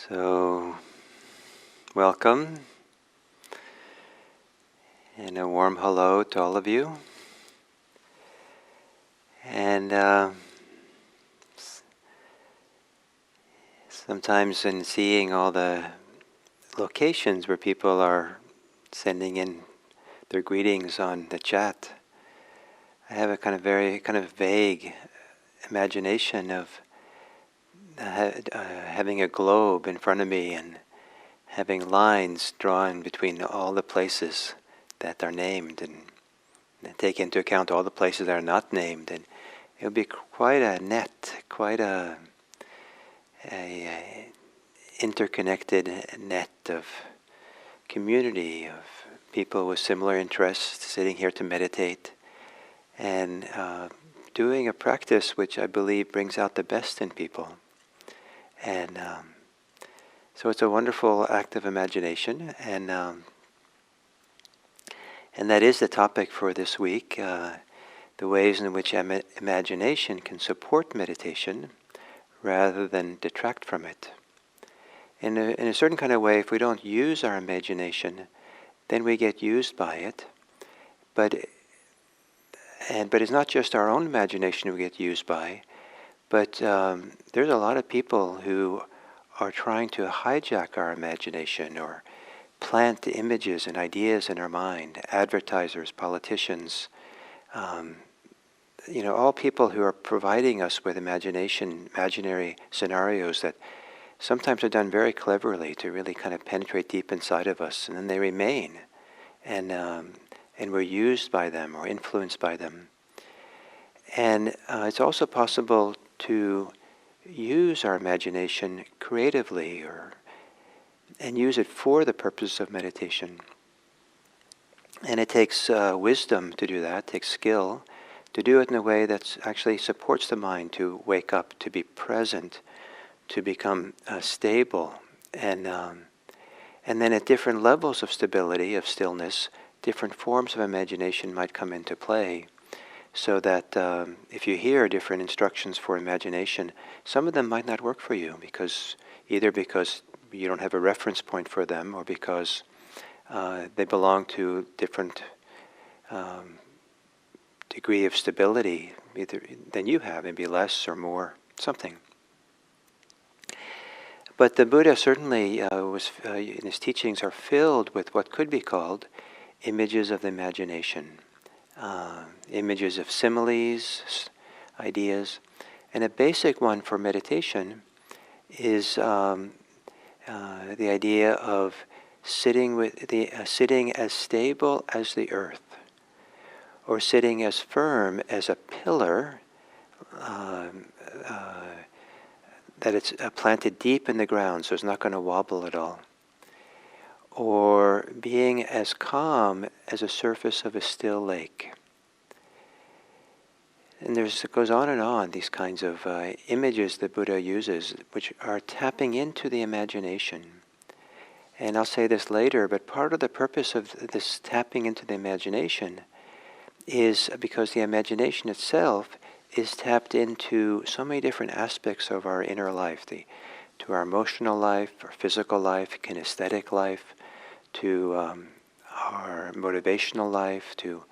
So, welcome, and a warm hello to all of you. And sometimes in seeing all the locations where people are sending in their greetings on the chat, I have a very vague imagination of having a globe in front of me and having lines drawn between all the places that are named, and take into account all the places that are not named, and it would be quite a net, quite a interconnected net of community of people with similar interests sitting here to meditate and doing a practice which I believe brings out the best in people. And so it's a wonderful act of imagination, and that is the topic for this week, the ways in which imagination can support meditation rather than detract from it. In a certain kind of way, if we don't use our imagination, then we get used by it. But it's not just our own imagination we get used by, but there's a lot of people who are trying to hijack our imagination or plant images and ideas in our mind. Advertisers, politicians, all people who are providing us with imaginary scenarios that sometimes are done very cleverly to really kind of penetrate deep inside of us, and then they remain, and we're used by them or influenced by them. And it's also possible to use our imagination creatively and use it for the purpose of meditation. And it takes wisdom to do that, it takes skill to do it in a way that actually supports the mind to wake up, to be present, to become stable. And then at different levels of stability, of stillness, different forms of imagination might come into play. So that if you hear different instructions for imagination, some of them might not work for you either because you don't have a reference point for them, or because they belong to different degree of stability either than you have, maybe less or more, something. But the Buddha certainly in his teachings are filled with what could be called images of the imagination, images of similes, ideas. And a basic one for meditation is the idea of sitting as stable as the earth, or sitting as firm as a pillar that it's planted deep in the ground, so it's not going to wobble at all. Or being as calm as a surface of a still lake. And it goes on and on, these kinds of images that Buddha uses, which are tapping into the imagination. And I'll say this later, but part of the purpose of this tapping into the imagination is because the imagination itself is tapped into so many different aspects of our inner life, to our emotional life, our physical life, kinesthetic life, to our motivational life, to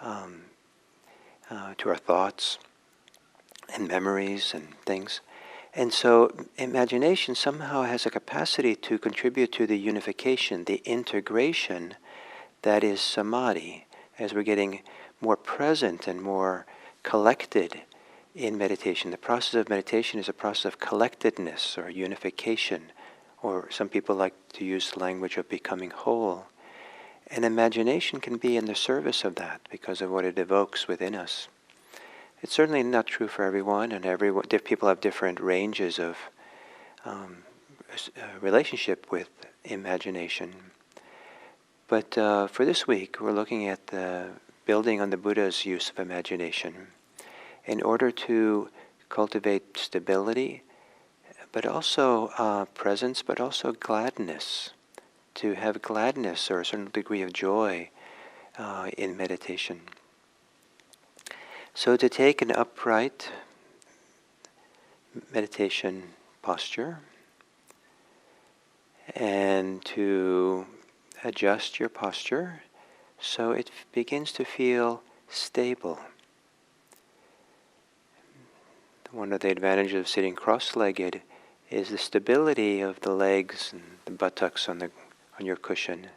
our thoughts and memories and things. And so imagination somehow has a capacity to contribute to the unification, the integration that is samadhi, as we're getting more present and more collected in meditation. The process of meditation is a process of collectedness or unification, or some people like to use the language of becoming whole. And imagination can be in the service of that because of what it evokes within us. It's certainly not true for everyone, and people have different ranges of relationship with imagination. But for this week, we're looking at building on the Buddha's use of imagination in order to cultivate stability, but also presence, but also gladness, to have gladness or a certain degree of joy in meditation. So to take an upright meditation posture, and to adjust your posture so it begins to feel stable. One of the advantages of sitting cross-legged is the stability of the legs and the buttocks on your cushion,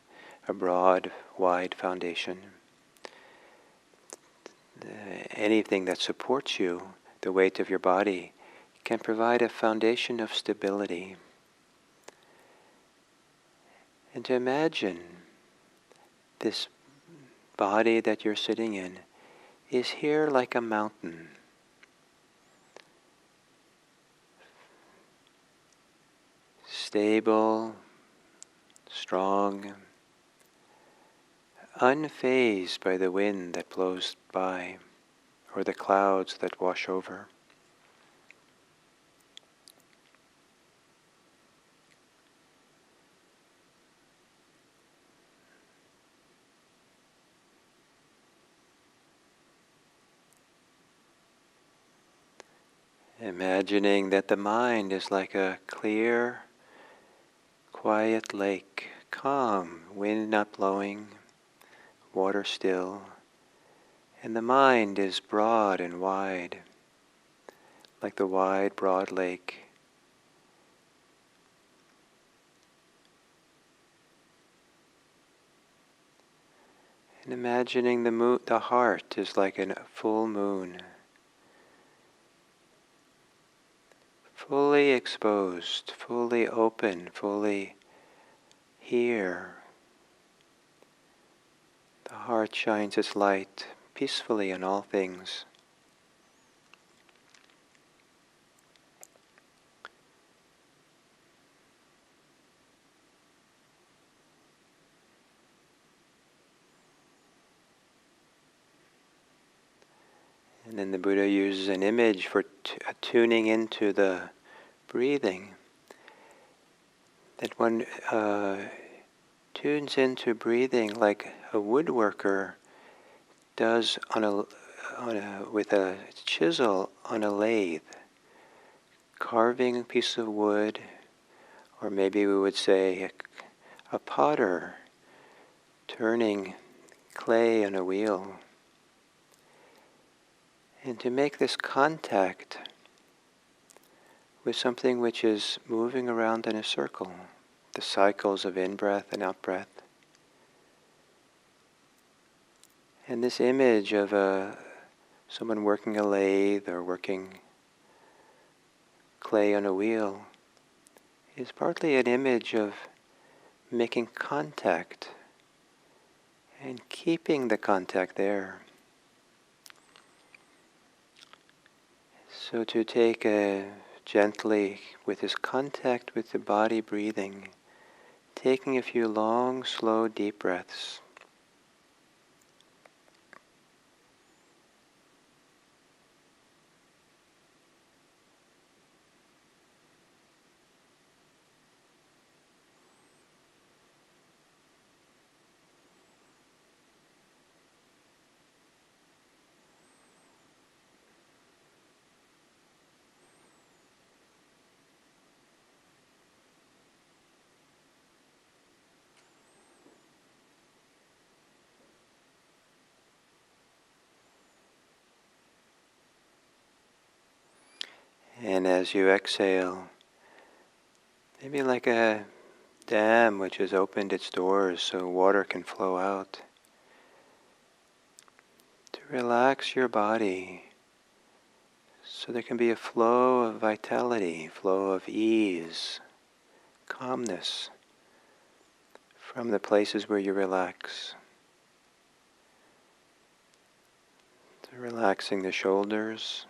a broad, wide foundation. Anything that supports you, the weight of your body, can provide a foundation of stability. And to imagine this body that you're sitting in is here like a mountain. Stable, strong, unfazed by the wind that blows by or the clouds that wash over. Imagining that the mind is like a clear, quiet lake, calm, wind not blowing, water still, and the mind is broad and wide, like the wide, broad lake. And imagining the heart is like a full moon, fully exposed, fully open, fully here. The heart shines its light peacefully on all things. And then the Buddha uses an image for tuning into the breathing. That one tunes into breathing like a woodworker does with a chisel on a lathe, carving a piece of wood, or maybe we would say a potter turning clay on a wheel. And to make this contact with something which is moving around in a circle, the cycles of in-breath and out-breath. And this image of someone working a lathe or working clay on a wheel is partly an image of making contact and keeping the contact there. So to take gently with this contact with the body breathing, taking a few long, slow, deep breaths. And as you exhale, maybe like a dam which has opened its doors so water can flow out, to relax your body so there can be a flow of vitality, flow of ease, calmness from the places where you relax. So relaxing the shoulders,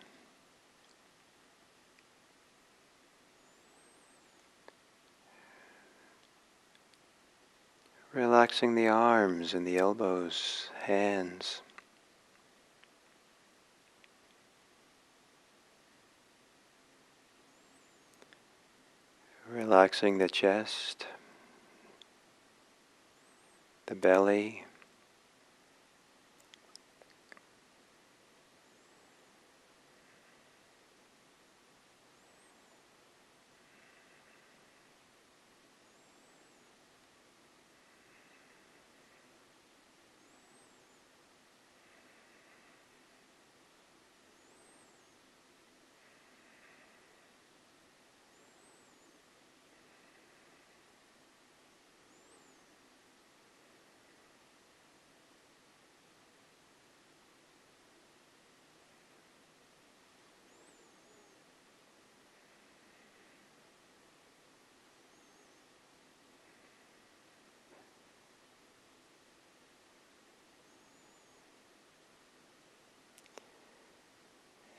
relaxing the arms and the elbows, hands. Relaxing the chest, the belly.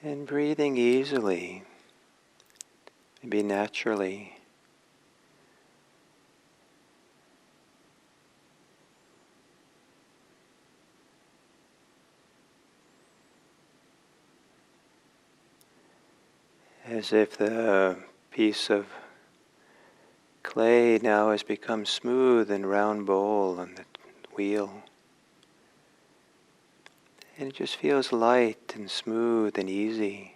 And breathing easily, maybe naturally. As if the piece of clay now has become smooth and round bowl on the wheel. And it just feels light and smooth and easy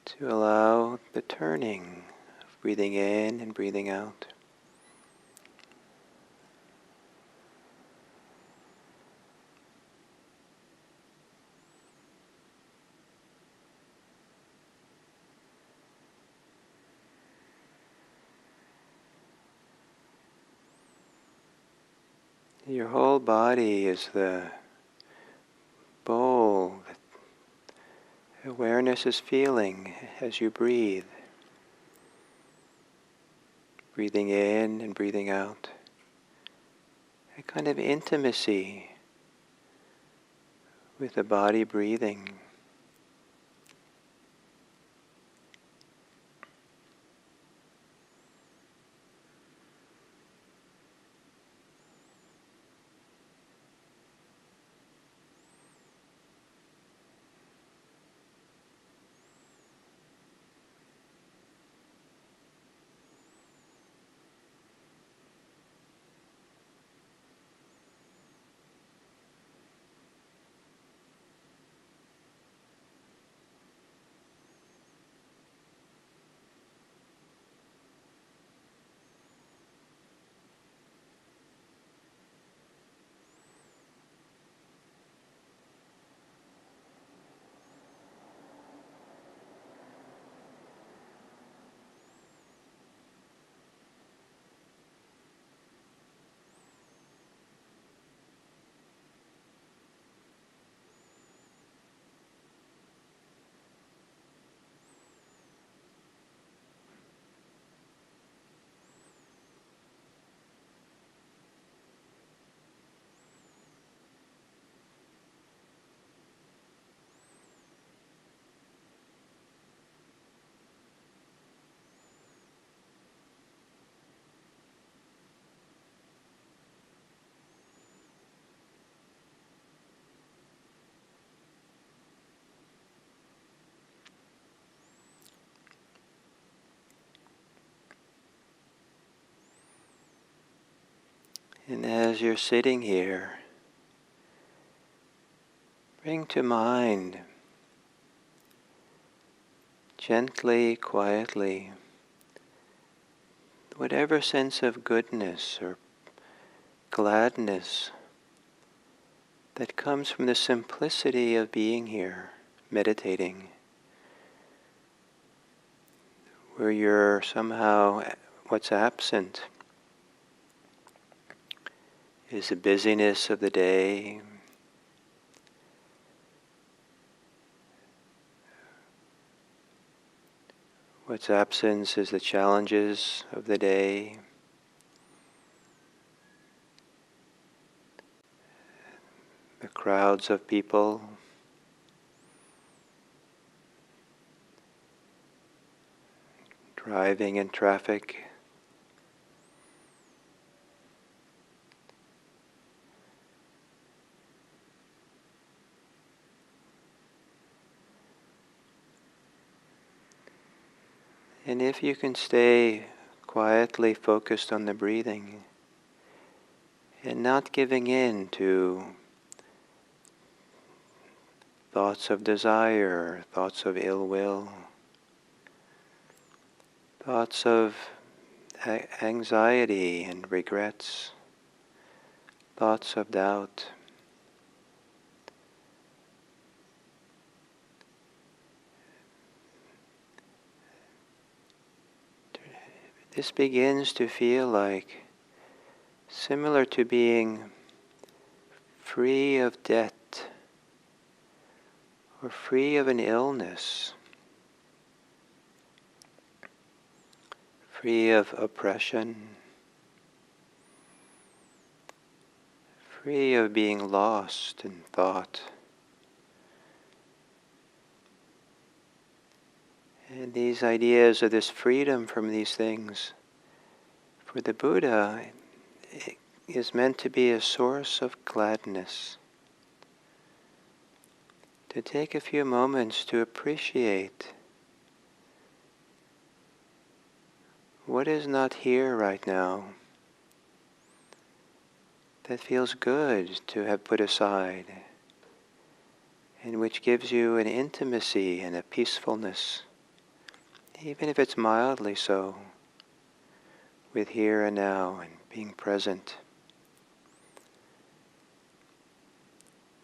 to allow the turning of breathing in and breathing out. Your whole body is the bowl that awareness is feeling as you breathe. Breathing in and breathing out. A kind of intimacy with the body breathing. And as you're sitting here, bring to mind, gently, quietly, whatever sense of goodness or gladness that comes from the simplicity of being here, meditating, where you're somehow, what's absent is the busyness of the day, what's absent is the challenges of the day, the crowds of people, driving in traffic. And if you can stay quietly focused on the breathing and not giving in to thoughts of desire, thoughts of ill will, thoughts of anxiety and regrets, thoughts of doubt, this begins to feel like similar to being free of debt or free of an illness, free of oppression, free of being lost in thought. And these ideas of this freedom from these things, for the Buddha, it is meant to be a source of gladness. To take a few moments to appreciate what is not here right now that feels good to have put aside, and which gives you an intimacy and a peacefulness, even if it's mildly so, with here and now and being present.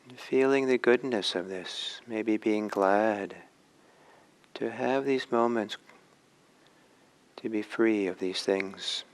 And feeling the goodness of this, maybe being glad to have these moments to be free of these things.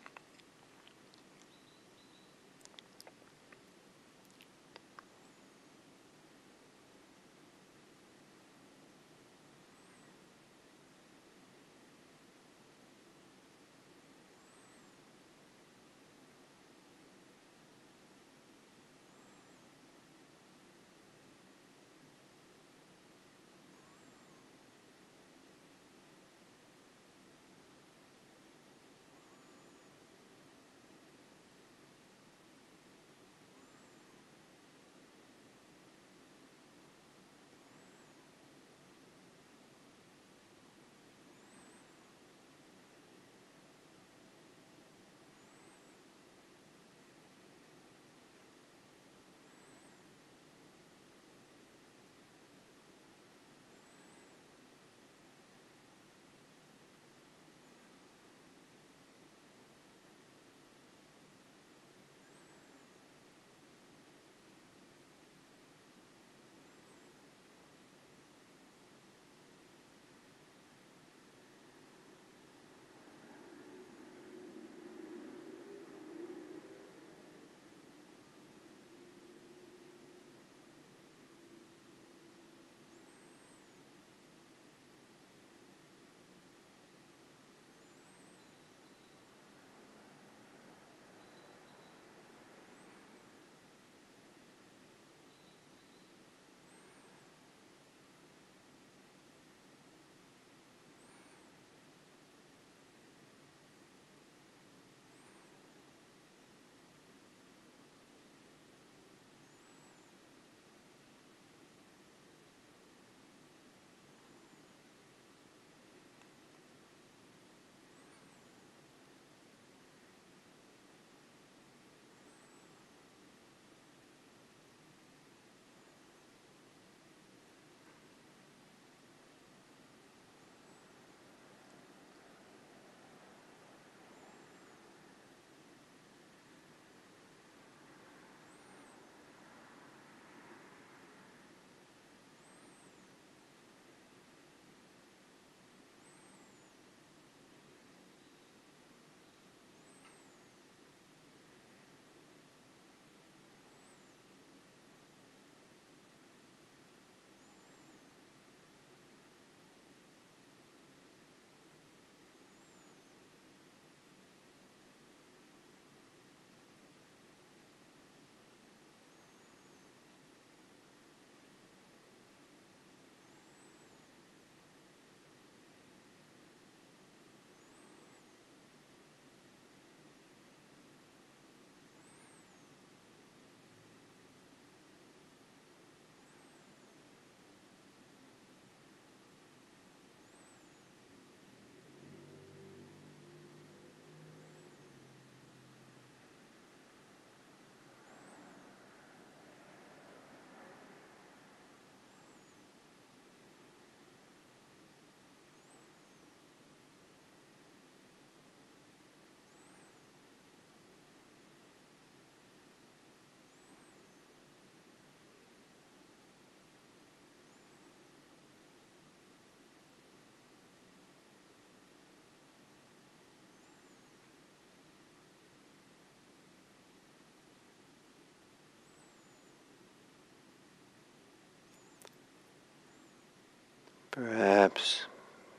Perhaps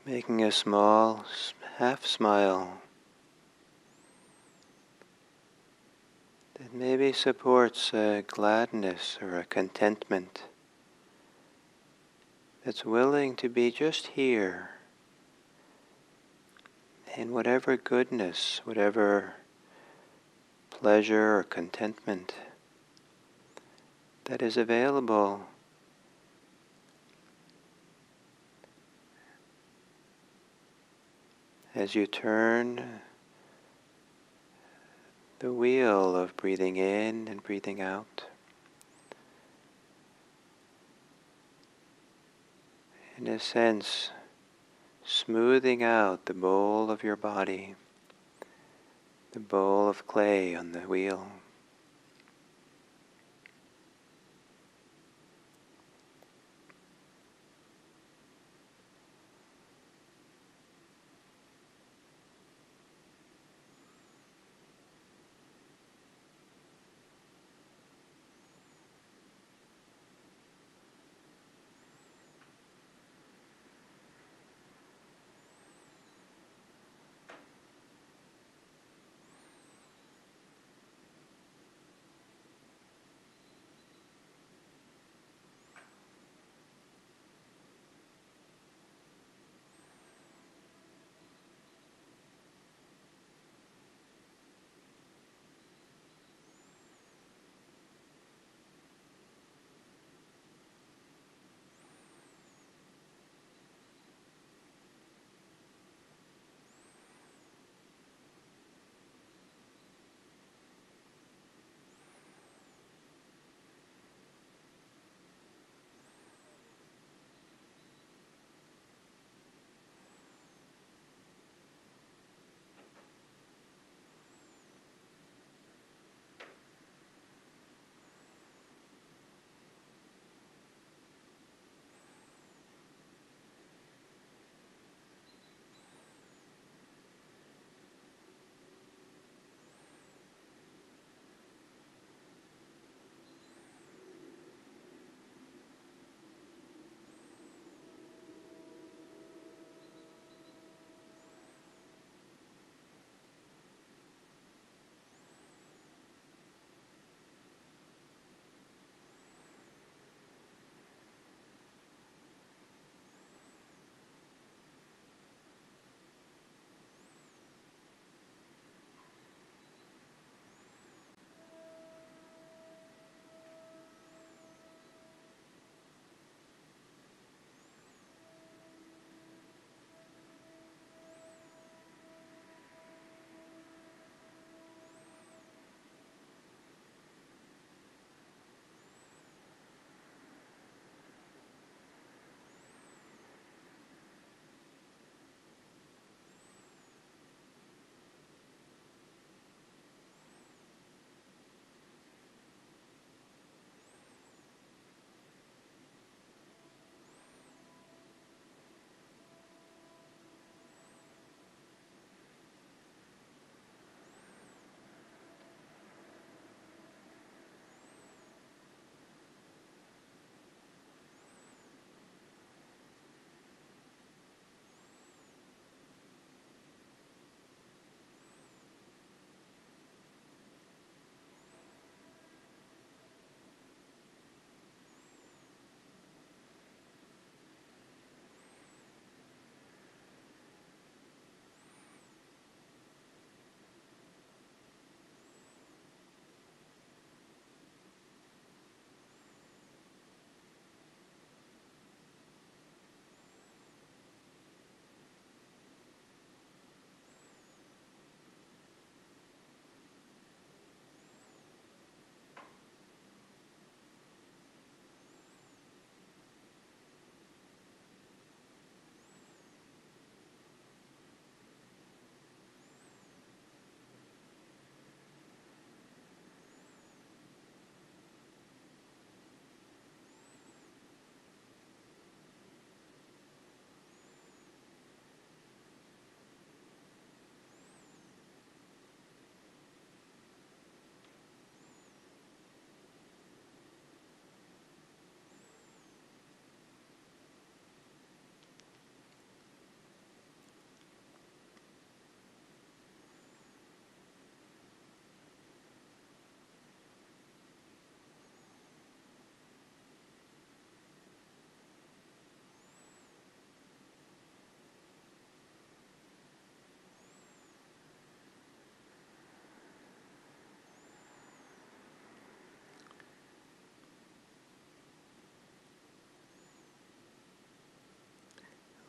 making a small half smile that maybe supports a gladness or a contentment that's willing to be just here in whatever goodness, whatever pleasure or contentment that is available as you turn the wheel of breathing in and breathing out. In a sense, smoothing out the bowl of your body, the bowl of clay on the wheel.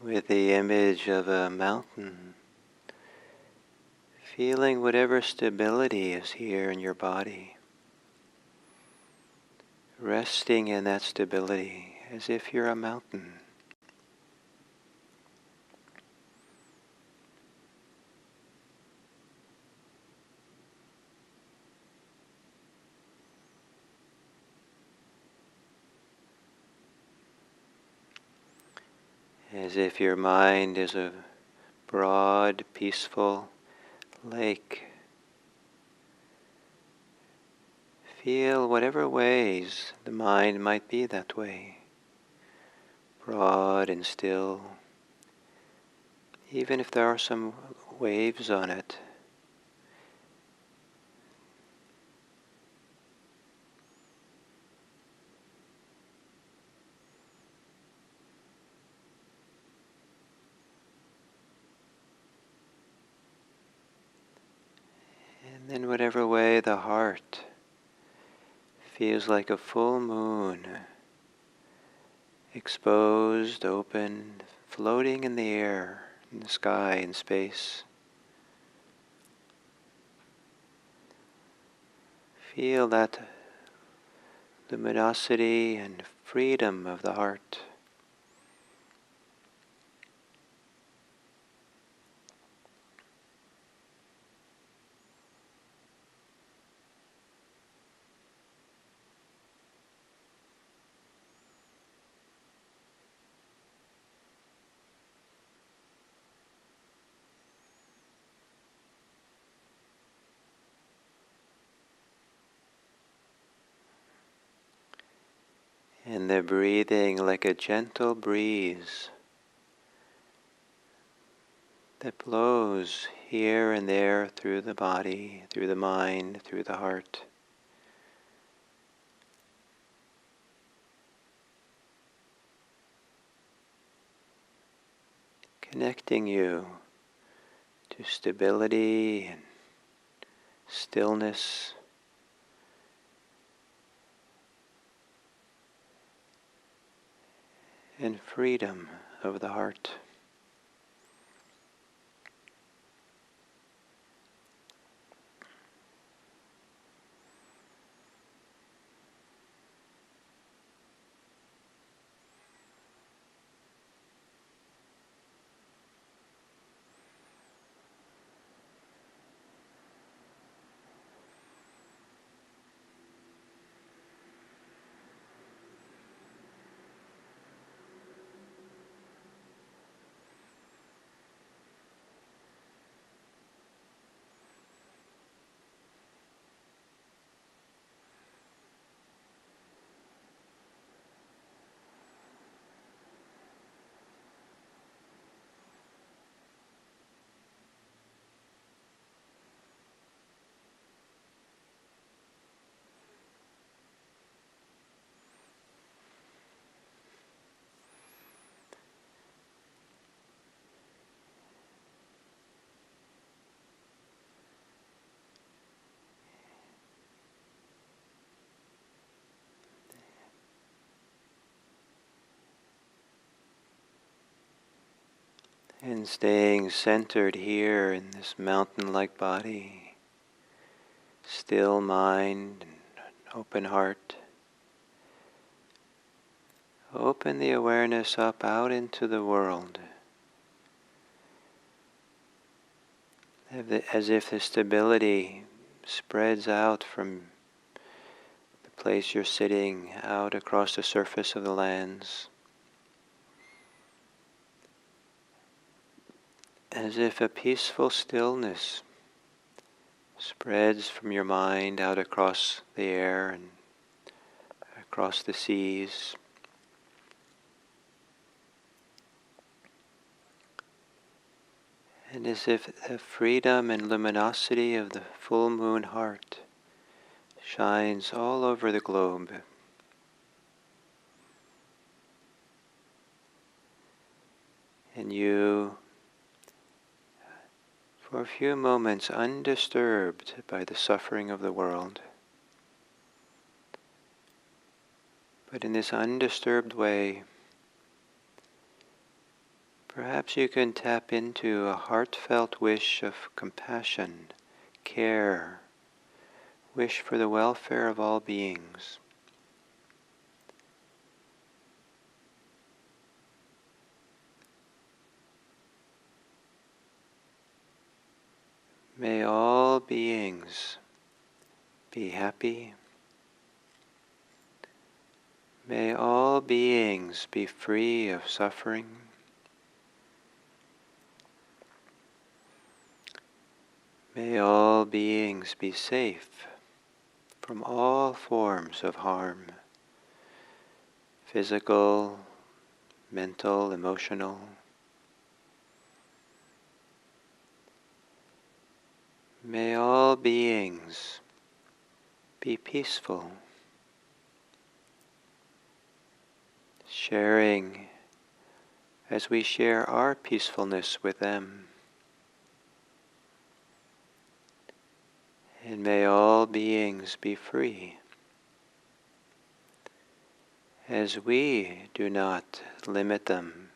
with the image of a mountain, feeling whatever stability is here in your body, resting in that stability as if you're a mountain. As if your mind is a broad, peaceful lake. Feel whatever ways the mind might be that way, broad and still, even if there are some waves on it. And then whatever way the heart feels like a full moon, exposed, open, floating in the air, in the sky, in space. Feel that luminosity and freedom of the heart. And the breathing like a gentle breeze that blows here and there through the body, through the mind, through the heart. Connecting you to stability and stillness, and freedom of the heart. And staying centered here in this mountain-like body, still mind and open heart. Open the awareness up out into the world, as if the stability spreads out from the place you're sitting out across the surface of the lands. As if a peaceful stillness spreads from your mind out across the air and across the seas. And as if the freedom and luminosity of the full moon heart shines all over the globe. And you, for a few moments, undisturbed by the suffering of the world. But in this undisturbed way, Perhaps you can tap into a heartfelt wish of compassion, care, wish for the welfare of all beings. May all beings be happy. May all beings be free of suffering. May all beings be safe from all forms of harm, physical, mental, emotional. May all beings be peaceful, sharing as we share our peacefulness with them. And may all beings be free, as we do not limit them,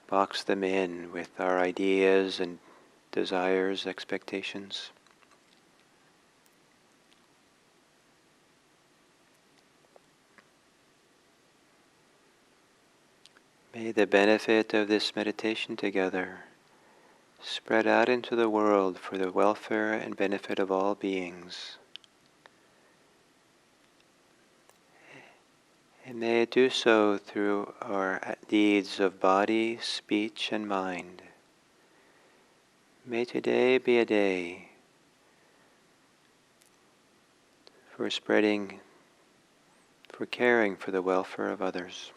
box them in with our ideas and desires, expectations. May the benefit of this meditation together spread out into the world for the welfare and benefit of all beings. And may it do so through our deeds of body, speech, and mind. May today be a day for spreading, for caring for the welfare of others.